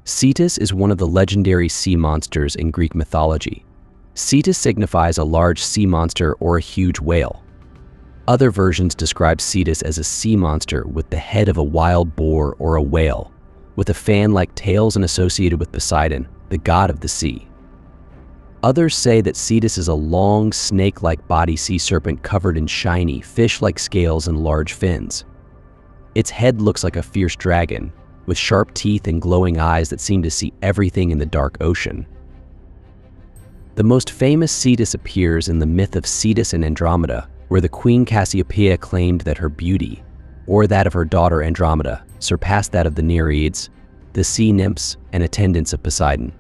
Cetus is one of the legendary sea monsters in Greek mythology. Cetus signifies a large sea monster or a huge whale. Other versions describe Cetus as a sea monster with the head of a wild boar or a whale, with a fan-like tails and associated with Poseidon, the god of the sea. Others say that Cetus is a long, snake-like body sea serpent covered in shiny, fish-like scales and large fins. Its head looks like a fierce dragon, with sharp teeth and glowing eyes that seem to see everything in the dark ocean. The most famous Cetus appears in the myth of Cetus and Andromeda, where the queen Cassiopeia claimed that her beauty, or that of her daughter Andromeda, surpassed that of the Nereids, the sea nymphs and attendants of Poseidon.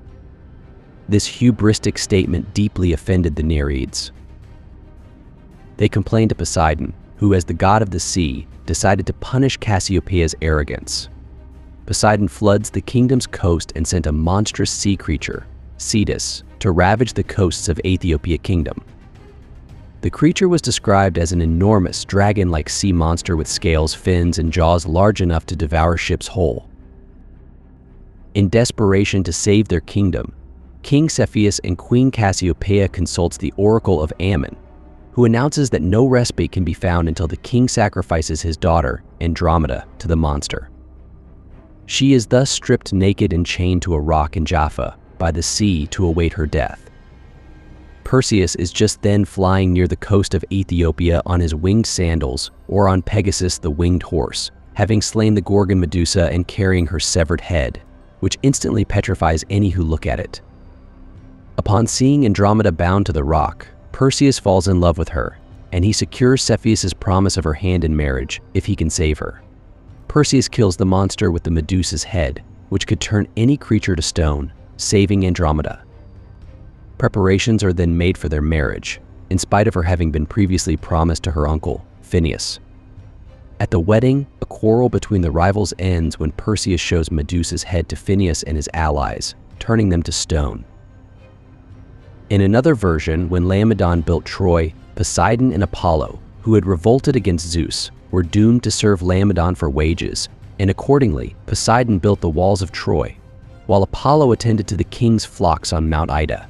This hubristic statement deeply offended the Nereids. They complained to Poseidon, who as the god of the sea, decided to punish Cassiopeia's arrogance. Poseidon floods the kingdom's coast and sent a monstrous sea creature, Cetus, to ravage the coasts of Ethiopia Kingdom. The creature was described as an enormous, dragon-like sea monster with scales, fins, and jaws large enough to devour ships whole. In desperation to save their kingdom, King Cepheus and Queen Cassiopeia consults the oracle of Ammon, who announces that no respite can be found until the king sacrifices his daughter, Andromeda, to the monster. She is thus stripped naked and chained to a rock in Jaffa by the sea to await her death. Perseus is just then flying near the coast of Ethiopia on his winged sandals, or on Pegasus the winged horse, having slain the Gorgon Medusa and carrying her severed head, which instantly petrifies any who look at it. Upon seeing Andromeda bound to the rock, Perseus falls in love with her, and he secures Cepheus's promise of her hand in marriage if he can save her. Perseus kills the monster with the Medusa's head, which could turn any creature to stone, saving Andromeda. Preparations are then made for their marriage, in spite of her having been previously promised to her uncle, Phineus. At the wedding, a quarrel between the rivals ends when Perseus shows Medusa's head to Phineus and his allies, turning them to stone. In another version, when Laomedon built Troy, Poseidon and Apollo, who had revolted against Zeus, were doomed to serve Laomedon for wages, and accordingly, Poseidon built the walls of Troy, while Apollo attended to the king's flocks on Mount Ida.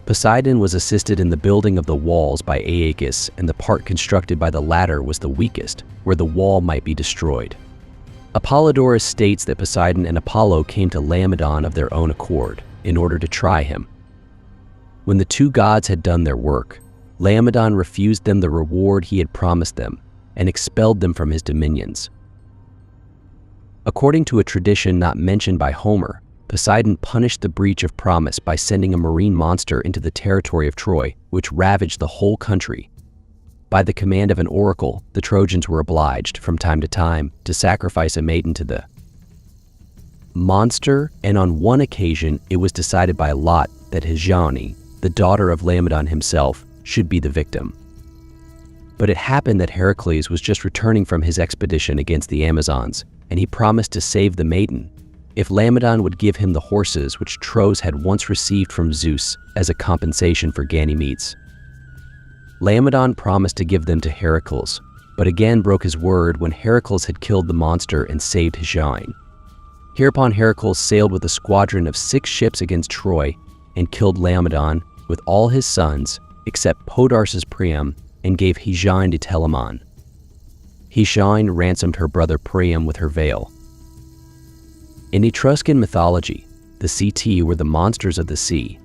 Poseidon was assisted in the building of the walls by Aeacus, and the part constructed by the latter was the weakest, where the wall might be destroyed. Apollodorus states that Poseidon and Apollo came to Laomedon of their own accord, in order to try him. When the two gods had done their work, Laomedon refused them the reward he had promised them, and expelled them from his dominions. According to a tradition not mentioned by Homer, Poseidon punished the breach of promise by sending a marine monster into the territory of Troy, which ravaged the whole country. By the command of an oracle, the Trojans were obliged, from time to time, to sacrifice a maiden to the monster, and on one occasion it was decided by lot that Hesione, the daughter of Laomedon himself, should be the victim. But it happened that Heracles was just returning from his expedition against the Amazons, and he promised to save the maiden if Laomedon would give him the horses which Tros had once received from Zeus as a compensation for Ganymedes. Laomedon promised to give them to Heracles, but again broke his word when Heracles had killed the monster and saved Hesione. Hereupon Heracles sailed with a squadron of 6 ships against Troy and killed Laomedon with all his sons except Podarces Priam, and gave Hesione to Telamon. Hesione ransomed her brother Priam with her veil. In Etruscan mythology, the Ceti were the monsters of the sea,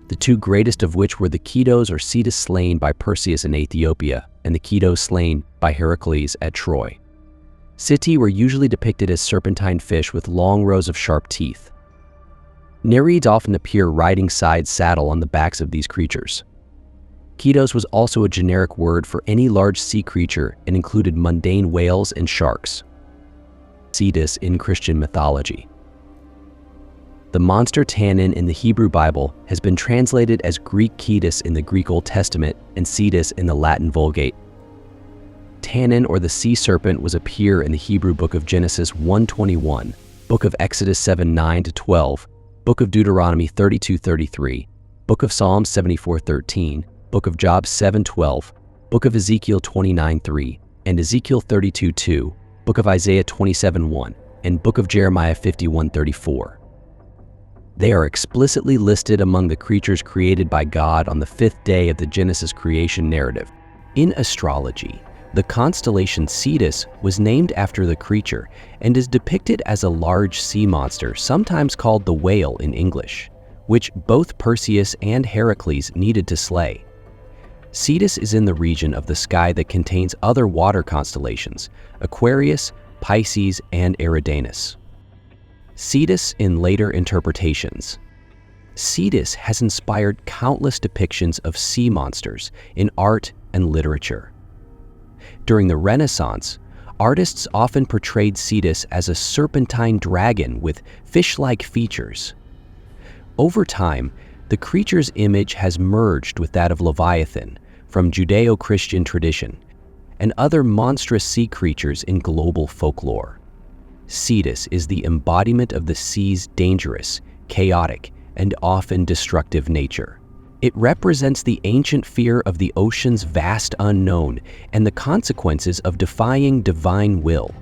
the two greatest of which were the Cetus or Cetus slain by Perseus in Ethiopia, and the Cetus slain by Heracles at Troy. Ceti were usually depicted as serpentine fish with long rows of sharp teeth. Nereids often appear riding side saddle on the backs of these creatures. Cetus was also a generic word for any large sea creature and included mundane whales and sharks. Cetus in Christian mythology. The monster Tannin in the Hebrew Bible has been translated as Greek Cetus in the Greek Old Testament and Cetus in the Latin Vulgate. Tannin, or the sea serpent, was a peer in the Hebrew book of Genesis 1:21, book of Exodus 7:9-12, book of Deuteronomy 32:33, book of Psalms 74:13, book of Job 7:12, book of Ezekiel 29:3, and Ezekiel 32:2, book of Isaiah 27:1, and book of Jeremiah 51:34. They are explicitly listed among the creatures created by God on the fifth day of the Genesis creation narrative. In astrology, the constellation Cetus was named after the creature and is depicted as a large sea monster, sometimes called the whale in English, which both Perseus and Heracles needed to slay. Cetus is in the region of the sky that contains other water constellations, Aquarius, Pisces, and Eridanus. Cetus in later interpretations. Cetus has inspired countless depictions of sea monsters in art and literature. During the Renaissance, artists often portrayed Cetus as a serpentine dragon with fish-like features. Over time, the creature's image has merged with that of Leviathan from Judeo-Christian tradition and other monstrous sea creatures in global folklore. Cetus is the embodiment of the sea's dangerous, chaotic, and often destructive nature. It represents the ancient fear of the ocean's vast unknown and the consequences of defying divine will,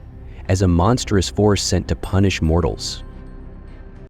as a monstrous force sent to punish mortals.